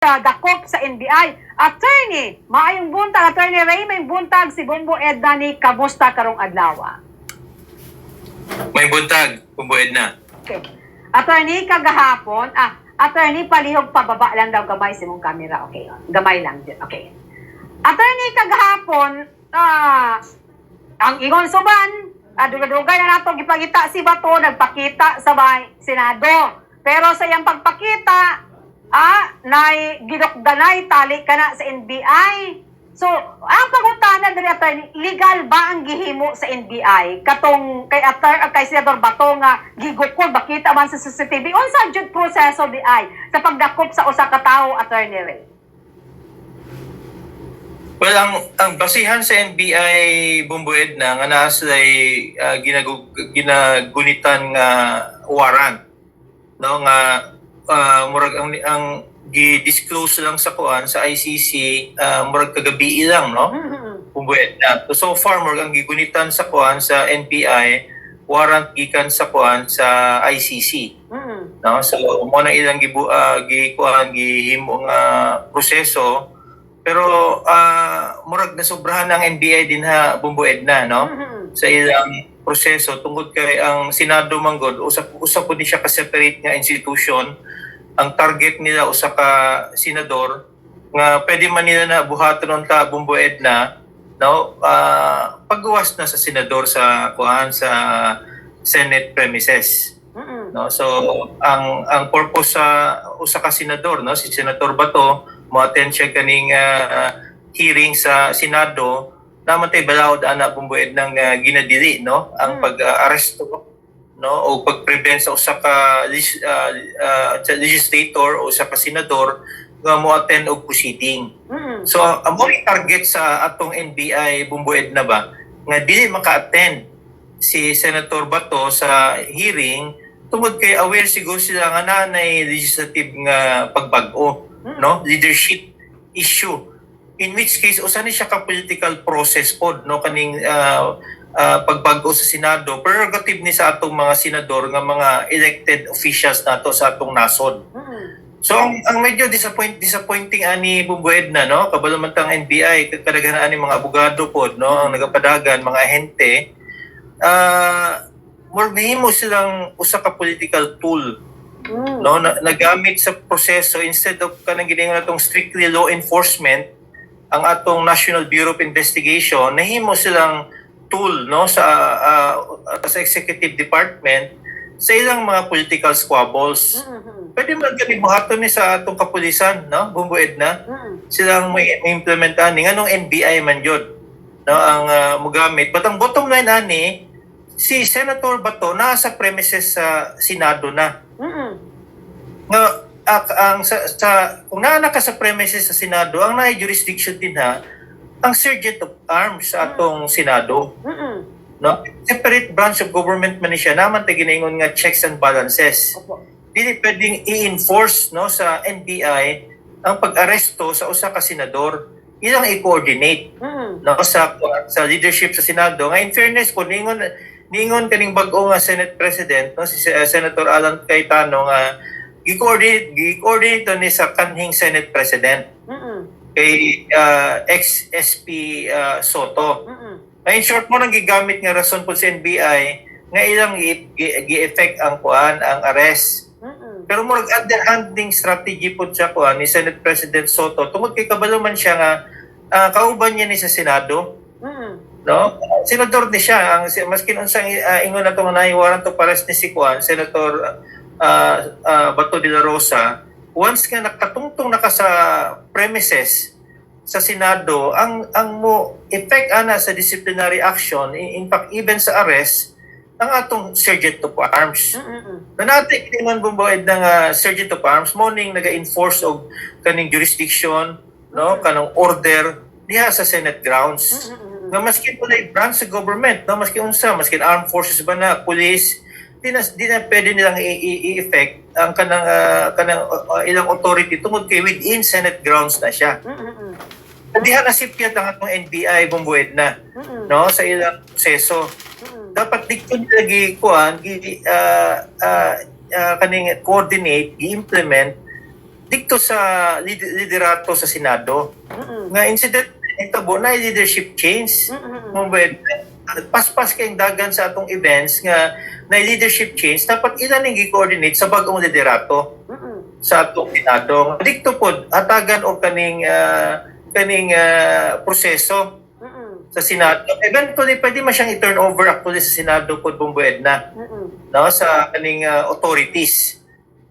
dakop sa NBI. Attorney, maayong buntag, Attorney Ray, may buntag si Bombo Edna ni kamusta karong adlaw? May buntag, Bombo Edna. Okay. Attorney, kagahapon, Attorney, palihog pababa lang daw gamay sa mong camera. Okay, gamay lang. Okay. Attorney, kagahapon, ang ingon suban, dugay-dugay na natong ipagita si Bato, nagpakita sa Senado. Pero sa iyang pagpakita, nay gidokdanay tali ka na sa NBI. So, ang pangutana diri, Attorney, legal ba ang gihimo sa NBI katong kay Senador Bato nga gigukod bakita man sa CCTV unsa jud proseso di ay sa pagdakop sa usa ka tawo, Attorney Ray? Well, ang basihan sa NBI, Bombo Edna, nga naslay ginagunitan nga warrant, no, nga murag ang gi-disclose lang sa kuan sa ICC murag kagabi lang, no, Bombo Edna. So far murag ang gigunitan sa kuan sa NBI warrant gikan sa kuan sa ICC, no. So mo na ilang gihimo nga proseso. Pero murag na sobrahan ng NBI din ha, Bombo Edna, no? Sa ilang proseso tungod kay ang Senado manggod usap po ni siya ka separate nga institution. Ang target nila usa ka senador nga pwede man nila na buhaton ta, Bombo Edna, no? Paggawas na sa senador sa kuan sa Senate premises. No? So ang purpose sa usa ka senador, no, si Senator Bato, mo-attend siya kaning hearing sa Senado naman tay balaod ana, Bombo Edna, ng ginadili, no, ang pag-aresto, no, o pag-prevent sa usa ka legislator o usa ka senador nga mo-attend og proceeding. So ang mga target sa atong NBI, Bombo Edna, ba nga dili maka-attend si Senator Bato sa hearing tungod kay aware siguro sila nga nanay legislative nga pagbag-o, no, leadership issue, in which case usa ni siya ka political process pod, no, kaning pagbag-o sa Senado, prerogative ni sa atong mga senador nga mga elected officials nato sa atong nasod. So ang medyo disappointing ani, Bombo Edna, no, kabalo man tang NBI kadaghanan ani mga abogado pod, no, ang nagapadagan mga ahente, more nahimo silang usa ka political tool, no, nagamit sa proseso instead of kanang giningon natong strictly law enforcement. Ang atong National Bureau of Investigation nahimo silang tool, no, sa executive department sa ilang mga political squabbles. Pwede man kani buhaton ni sa atong kapulisan, no, Bombo Edna, silang may implementahan ni nganong NBI man jud, no, ang mogamit. But ang bottom line ani, si Senator Bato nasa premises sa Senado na. Nga kung naana ka sa premises sa Senado, ang naay jurisdiction din ha ang Sergeant of Arms sa atong Senado. No? Separate branch of government man siya, naman tayo ginaingon nga checks and balances. Dili pwedeng i-enforce, no, sa NBI ang pag-aresto sa usa ka senador. Ilang i-coordinate, no, sa leadership sa Senado. Nga in fairness po, ningon kaning bag-o nga Senate President, no, si Senator Alan Cayetano, nga gi-coordinate ni sa kanhing Senate President, kay ex-SP Soto. In short mo, nang gigamit nga rason po sa NBI nga ilang gi-effect ang kuan, ang arrest. Pero murag underhanding strategy po siya kuan ni Senate President Soto tungod kay kabalo man siya nga kauban niya ni sa Senado. No, senador ni siya, ang maskin unsang ingon nato nga nahiwaran to pares ni si kuan Senator Bato de la Rosa, once nga nakatungtong naka sa premises sa Senado, ang mo effect ana sa disciplinary action, in fact even sa arrest, ang atong Sergeant of Arms. Nanati naman, Bombo Edna, nga Sergeant of Arms morning naga-enforce og kaning jurisdiction, no, kanang order diha sa Senate grounds. Nga maski po na branch sa government, no, maski unsa, maski armed forces ba na, police, di na pwede nilang i-effect ang kanang ilang authority tungod kay within Senate grounds na siya. Diha nasipyat ang atong NBI, Bombo Edna, no, sa ilang proseso. Dapat dito nila kaning coordinate, i-implement dito sa liderato sa Senado. Nga incident ito bo na leadership change. Paspas kayong dagan sa atong events nga na leadership change dapat ilan ang gi-coordinate sa bagong liderato sa atong Senado. Dito pod hatagan og kaning proseso sa Senado. Eventually pwede man siyang i-turn over actually sa Senado pod bumbuedna no sa kaning authorities.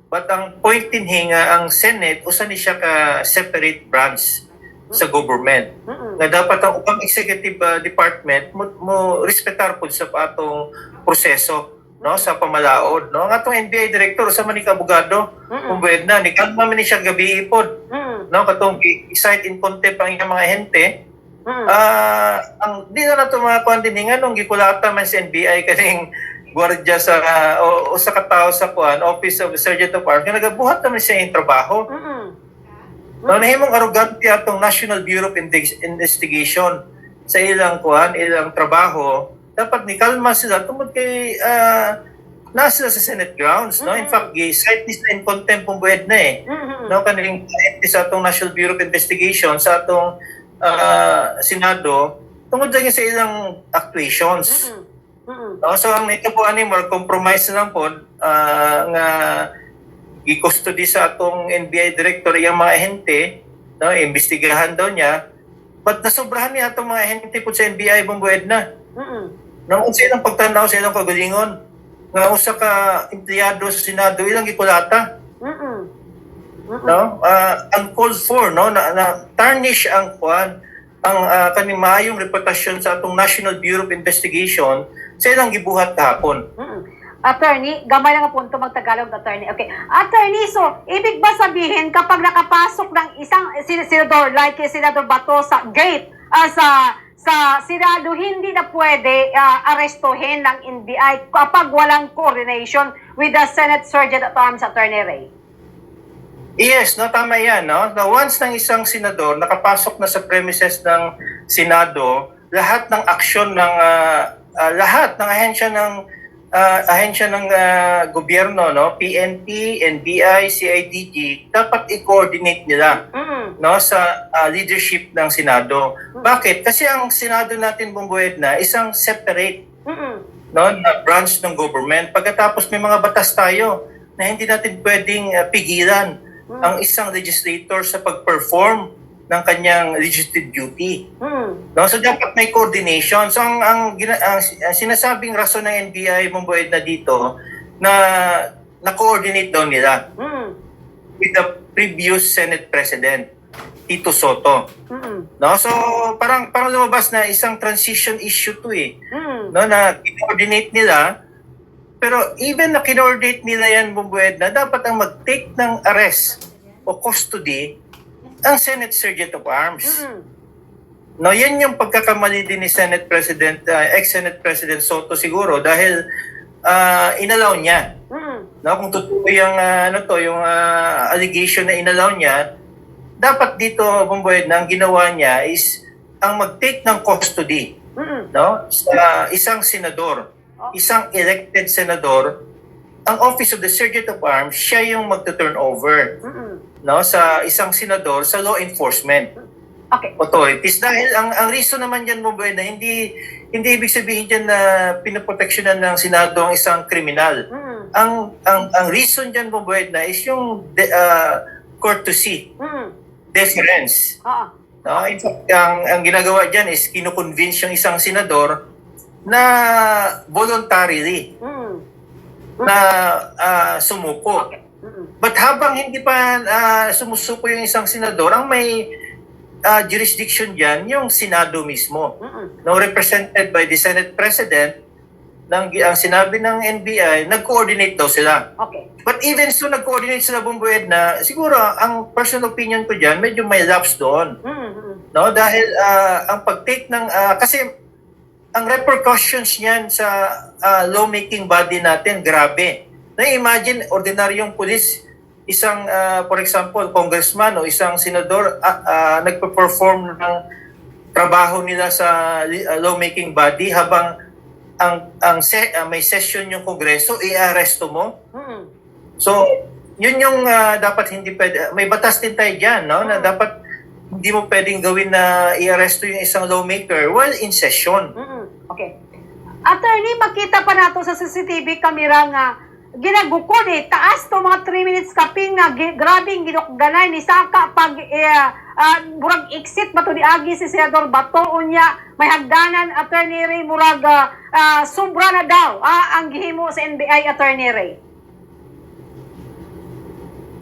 But ang point din nga ang Senate usa ni siya ka separate branch sa government. Nga dapat ang upang executive department mo respetar pud sa atong proseso no sa pamalaod no ang atong NBI director sa man ni abogado bumbuedna ni kalma man ni siya gabi pod no katong cite in contempt ang iyang mga ahente. Ang di na nato mga kuandingan nung gikulata man sa NBI kaning gwardiya sa o sa katao sa kuan Office of the Sergeant of Arms nga nagabuhat naman siya yung trabaho. No nahimong arrogante atong National Bureau of Investigation sa ilang kuan ilang trabaho dapat ni kalma sila tungod kay nasa sa Senate grounds no in fact gi-cite this in contempt bumbuedna no kaning sa atong National Bureau of Investigation sa atong Senado tungod lang sa ilang actuations. No, so ang ito po more compromise na lang po nga i-custody sa atong NBI director yung mga ahente, no, imbestigahan daw niya. But nasobrahan niya atong mga ahente po sa NBI bumbuedna. Nang unsa ilang pagtanaw sa ilang kagalingon nga usa ka empleyado sa Senado ilang gikulata. No, uncalled for no na tarnish ang kuan ang kaning maayong reputasyon sa atong National Bureau of Investigation sa ilang gibuhat kahapon. Attorney, gamay lang ang punto magtagalog, attorney. Okay. Attorney, so, ibig ba sabihin kapag nakapasok ng isang senador, like Senador Bato sa gate, sa Senado, hindi na pwede arestuhin ng NBI kapag walang coordination with the Senate Sergeant at Arms, Attorney Ray? Yes, no, tama yan. No? Na once ng isang senador nakapasok na sa premises ng Senado, lahat ng aksyon ng lahat ng ahensya ng gobyerno, no, PNP, NBI, CIDG, dapat i-coordinate nila no sa leadership ng Senado. Bakit? Kasi ang Senado natin bumbuedna isang separate no na branch ng government. Pagkatapos may mga batas tayo na hindi natin pwedeng pigilan ang isang legislator sa pag-perform ng kanyang legislative duty. No, so dapat may coordination. So ang sinasabing rason ng NBI bumbuedna dito na coordinate daw nila with the previous Senate President Tito Soto. No, so parang lumabas na isang transition issue to no na coordinate nila. Pero even na kinoordinate nila yan bumbuedna, dapat ang mag-take ng arrest o custody ang Senate Sergeant of Arms. No, yan yung pagkakamali din ni Senate President, ex-Senate President Soto siguro dahil inalaw niya. No, kung totoo yung yung allegation na inalaw niya, dapat dito bumbuedna ang ginawa niya is ang mag-take ng custody, no, sa isang senador. Isang elected senador, ang Office of the Sergeant of Arms, siya yung magta-turn over no, sa isang senador sa law enforcement authorities. Dahil ang reason naman dyan, bumbuedna, hindi ibig sabihin dyan na pinaproteksyonan ng Senado ang isang kriminal. Ang reason dyan, bumbuedna, is yung courtesy, deference. No? In fact, ang ginagawa dyan is kinukonvince yung isang senador na voluntarily na sumuko. But habang hindi pa sumusuko yung isang senador, ang may jurisdiction dyan yung Senado mismo. No, represented by the Senate President, ang sinabi ng NBI, nag-coordinate daw sila. But even so, nag-coordinate sila bumbuedna, siguro, ang personal opinion ko dyan, medyo may lapse doon. No, dahil ang pag-take ng, kasi ang repercussions niyan sa lawmaking body natin, grabe. Na-imagine, ordinaryong pulis, isang, for example, congressman o isang senador, nagpe-perform ng trabaho nila sa lawmaking body habang may session yung kongreso, i-aresto mo. So, yun yung dapat hindi pwede. May batas din tayo dyan, no? Na dapat hindi mo pwedeng gawin na i-arresto yung isang lawmaker while in session. Okay. Attorney, makita pa nato sa CCTV camera nga ginagukod taas to mga 3 minutes kaping nga grabing ginukganay ni Saka pag murag exit ba to di agi si Senador Bato unya may hagdanan Attorney Ray murag sobra na daw ang gihimo sa NBI Attorney Ray.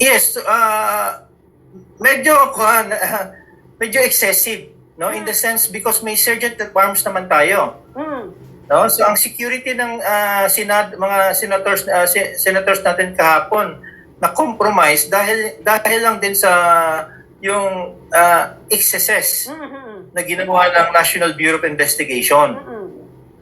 Yes, medyo medyo excessive, no? In the sense because may sergeant at arms naman tayo. No? So ang security ng mga senators natin kahapon na compromise dahil lang din sa yung excesses na ginawa ng National Bureau of Investigation.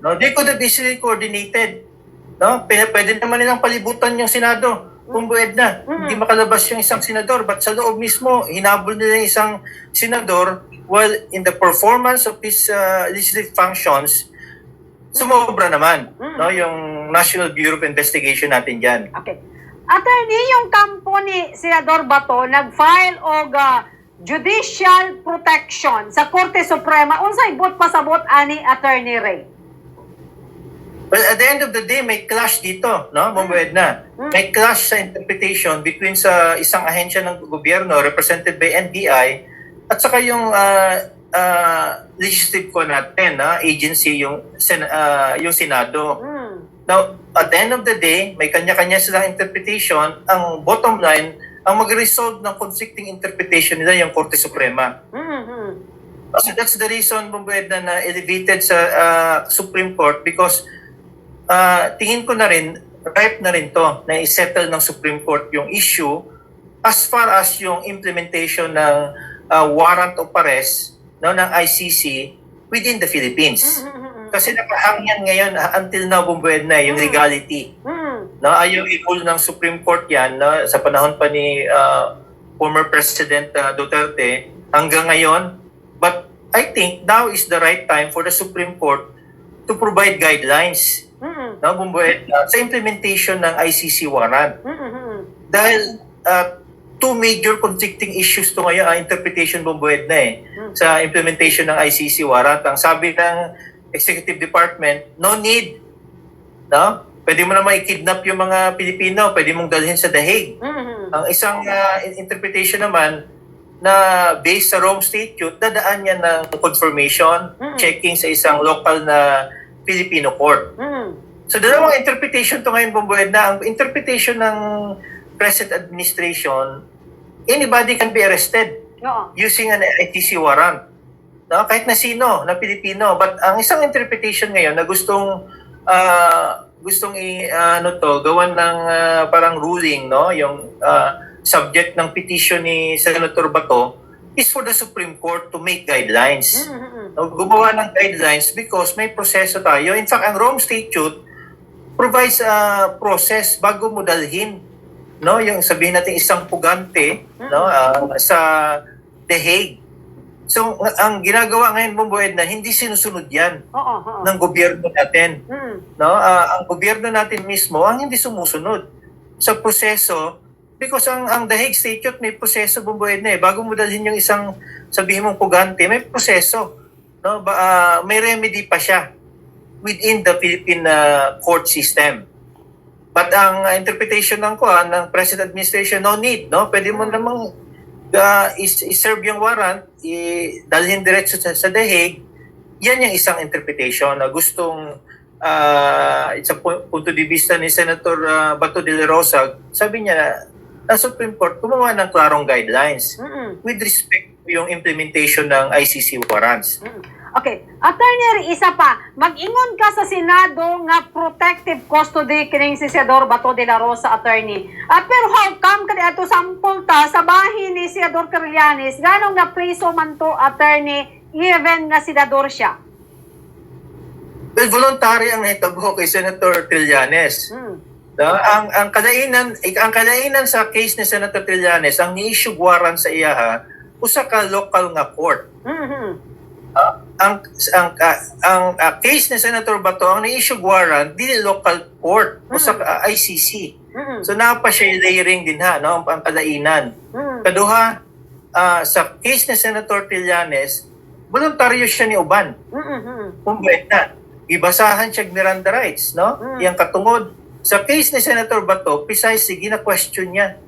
No, they could have easily coordinated. No? Pwede naman nilang palibutan yung Senado kung buwed na. Hindi makalabas yung isang senador. But sa loob mismo, hinabol nila yung isang senador while in the performance of his legislative functions, sumobra naman. No? Yung National Bureau of Investigation natin dyan. Okay. Attorney, yung kampo ni Senador Bato nag-file og judicial protection sa Korte Suprema. Unsay bot pasabot ani Attorney Ray? Well, at the end of the day, may clash dito, no? Bumuwed na. May clash sa interpretation between sa isang ahensya ng gobyerno represented by NBI at saka yung legislative ko natin, agency, yung Senado. Now, at the end of the day, may kanya-kanya silang interpretation. Ang bottom line, ang mag-resolve ng conflicting interpretation nila yung Korte Suprema. So that's the reason bumuwed na elevated sa Supreme Court because tingin ko na rin, ripe na rin to na isettle ng Supreme Court yung issue as far as yung implementation ng warrant of arrest ng ICC within the Philippines. Kasi nakahang yan ngayon until now bumuwed na yung legality. No, ayaw i-rule ng Supreme Court yan sa panahon pa ni former President Duterte hanggang ngayon. But I think now is the right time for the Supreme Court to provide guidelines bumuwed sa implementation ng ICC warrant. Dahil two major conflicting issues to ngayon, interpretation bumuwed na sa implementation ng ICC warrant. Ang sabi ng Executive Department, no need. No? Pwede mo naman i-kidnap yung mga Pilipino, pwede mong dalhin sa The Hague. Ang isang interpretation naman na based sa Rome Statute, dadaan yan ng confirmation, checking sa isang local na Filipino court. So dalawang interpretation to ngayon bumuwed na. Ang interpretation ng present administration, anybody can be arrested using an ICC warrant. No? Kahit na sino, na Pilipino. But ang isang interpretation ngayon na gustong gawan ng parang ruling, no? Yung subject ng petition ni Senator Bato is for the Supreme Court to make guidelines. Gumawa ng guidelines because may proseso tayo. In fact, ang Rome Statute provides a process bago mo dalhin, no? Yung sabihin natin isang pugante, no? Sa The Hague. So, ang ginagawa ngayon bumuwed na hindi sinusunod yan ng gobyerno natin. No? Ang gobyerno natin mismo ang hindi sumusunod sa proseso because ang The Hague Statute may proseso bumuwed na Bago mo dalhin yung isang sabihin mong pugante, may proseso. No? May remedy pa siya within the Philippine court system. But ang interpretation ng present administration, no need. No? Pwede mo namang i-serve yung warrant, dalhin diretso sa The Hague. Yan yung isang interpretation na gustong sa punto de vista ni Senator Bato de la Rosa, sabi niya na Supreme Court gumawa ng klarong guidelines with respect to yung implementation ng ICC warrants. Okay. Attorney, isa pa. Mag-ingon ka sa Senado nga protective custody kining si Senador Bato de la Rosa, Attorney. Pero how come kaya ito sampol ta sa bahin ni Senador Trillanes ganong na preso man to, Attorney, even na senador siya? Well, voluntary ang nahitabo kay Senator Trillanes. Ang kalainan sa case ni Senator Trillanes, ang ni-issue warrant sa iya usa ka local nga court. Ang case ni Senator Bato, ang ni-issue warrant dili local court usa ka ICC. Mm-mm. So napa siya layering din ha, no, ang kalainan. Mm-mm. Kaduha, sa case ni Senator Trillanes, voluntaryo siya ni uban. Mm-mm. Kung na, ibasahan siya Miranda rights, no? Yang katungod. Sa case ni Senator Bato, precisely, gina-question niya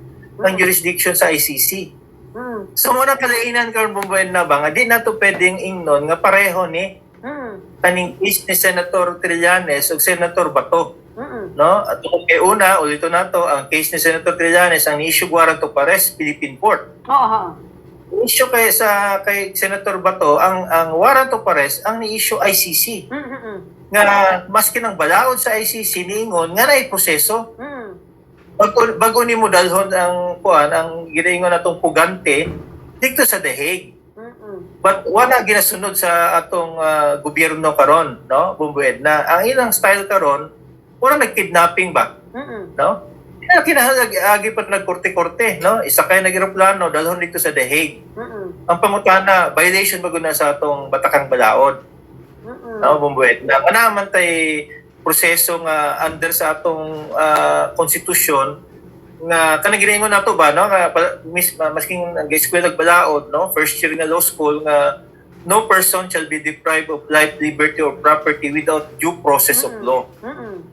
ang jurisdiction sa ICC. Mm-mm. So muna kalainan karon bumbayan na ba nga di na to pwedeng ingnon nga pareho ni kaning case ni Senator Trillanes ug Senator Bato, Mm-mm. no? At kung kay una ulito nato ang case ni Senator Trillanes ang issue warrant of arrest Philippine court. Oo. Issue kay Senator Bato ang warrant of arrest ang ni-issue ICC. Mm-mm. Nga maski nang balaod sa ICC niingon nga naay proseso. Mm. Bago ni mo dalhon ang ginaingon natong pugante dito sa The Hague. Mm-mm. But wala ginasunod sa atong gobyerno karon, no? Bumbued na ang ilang style karon, wala nagkidnapping ba, Mm-mm. no? Kinahanglan pa nagkorte-korte, no? Isa kay nag-eroplano dalhon dito sa The Hague. Mm-mm. Ang pangutana, violation ba na sa atong batakang balaod, Mm-mm. no? Bumbued na naman tay proseso nga under sa atong konstitusyon nga kanang ginaingon nato ba, no, nga masking nag-eskwela balaod, no, first year nga law school nga no person shall be deprived of life, liberty or property without due process of law. Mm-mm.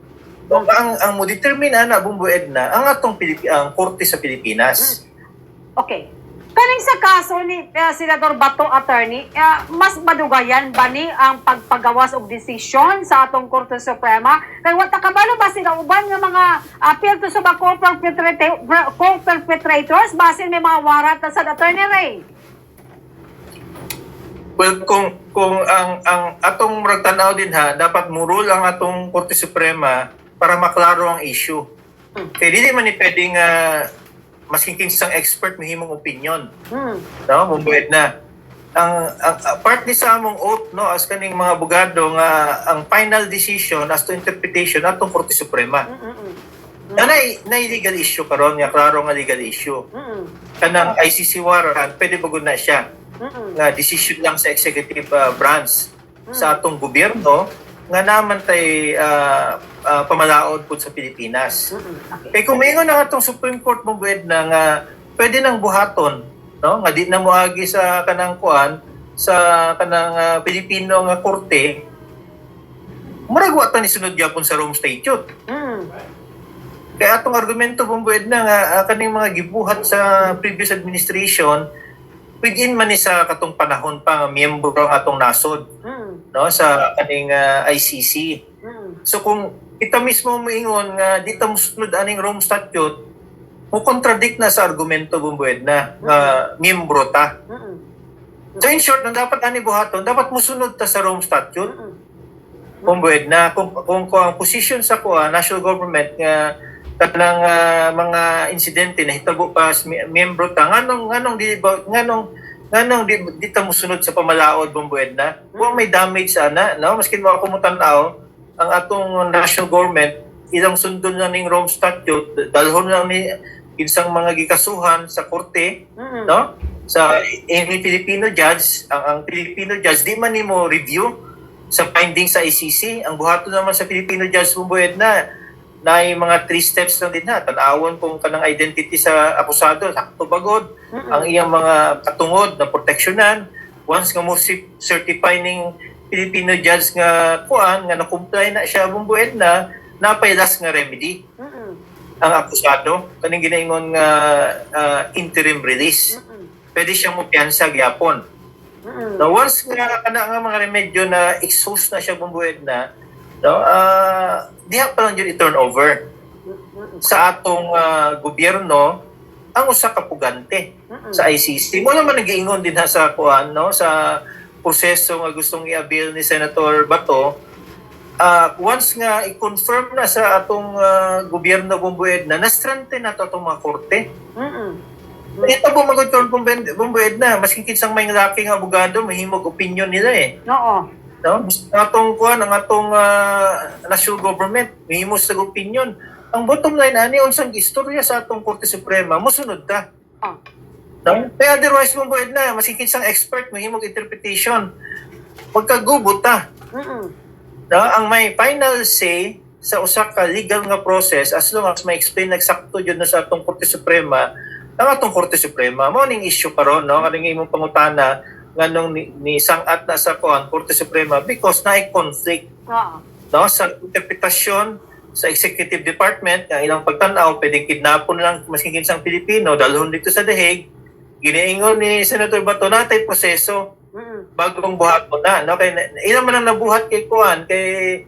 So ang mo determine na bumbued na ang atong ang korte sa Pilipinas. Okay. Kaning sa kaso ni Senador Bato, attorney, mas madugayan ba ni ang pagpagawas og desisyon sa atong Korte Suprema? Kay wata kabalo ba sila uban nga mga appeal to sa co-perpetrators basin may mga warat sa Attorney Ray? Well, kung ang atong murag tanaw din ha, dapat murul ang atong Korte Suprema para maklaro ang issue. Kaya di man ni pwedeng masking kinsang expert mahimong opinion. No, bumbued na. Ang part ni sa among oath, no, as kaning mga abogado nga ang final decision as to interpretation atong Korte Suprema. Na legal issue karon nga klaro nga legal issue. Kanang ICC warrant pwede ba na siya nga decision lang sa executive branch sa atong gobyerno nga naman tay pamalaod po sa Pilipinas. Kaya kung mayroon na atong Supreme Court bumbued na nga pwede nang buhaton, no, nga di na moagi sa kanang kuan sa kanang Pilipino nga korte, murag wa ta ni sunod gyapon sa Rome Statute. Kaya atong argumento bumbued na nga kaning mga gibuhat sa previous administration within man ni sa katong panahon pa nga miyembro ang atong nasod, no, sa kaning ICC. So kung kita mismo moingon nga di ta mosunod aning Rome Statute, mo contradict na sa argumento bumbued na nga miyembro ta. So in short, nang dapat ani buhaton, dapat mosunod ta sa Rome Statute. Bumbued na kung ang position sa national government nga kanang mga insidente na hitabo pa miyembro ta nganong di ta mosunod sa pamalaod bumbued na kung may damage ana, no, maskin mo ako mutan-aw ang atong national government ilang sundon na ning Rome Statute dalhon lang ni kinsang mga gikasuhan sa korte, no, sa any Filipino judge ang Filipino judge di man nimo review sa findings sa ICC. Ang buhaton naman sa Filipino judge bumbued na mga 3 steps lang din ha. Tanawon kung kanang identity sa akusado, sakto bagod, ang iyang mga katungod na proteksyonan. Once nga mo certify ning Filipino judge nga kuan nga na-comply na siya bumbued na napailas nga remedy ang akusado kaning ginaingon nga interim release. Pwede siyang mopiyansa gyapon. Now once nga kana mga remedyo na exhaust na siya bumbued na, no, diha pa lang yun i-turn over sa atong gobyerno ang usa ka pugante sa ICC. Mo naman nag-iingon din ha sa kuan, no, sa proseso nga gustong i-avail ni Senator Bato. Once nga i-confirm na sa atong gobyerno bumbued na na-strengthen na to atong mga korte. Ito bumagod ko bumbued na maski kinsang may laking abogado mahimog opinion nila eh. Oo. No, atong kuan ang atong national government mahimo sa opinion. Ang bottom line ani unsang istorya sa atong Korte Suprema mosunod ta. No? Kaya otherwise bumbued na maski kinsang expert mahimog interpretation. Pagkagubot ta. No, ang may final say sa usa ka legal nga process as long as may explain nagsakto jud na sa atong Korte Suprema, ang atong Korte Suprema mo ning issue karon no kaning imong pangutana nganong ni sangat na sa Korte Suprema because naay conflict Oo. no sa interpretasyon sa executive department nga ilang pagtan-aw pwedeng kidnapon lang maski kinsang Pilipino dalhon dito sa The Hague. Giniingon ni Senator Bato natay proseso bagong buhat mo na no kay ilang man ang nabuhat kay kuan kay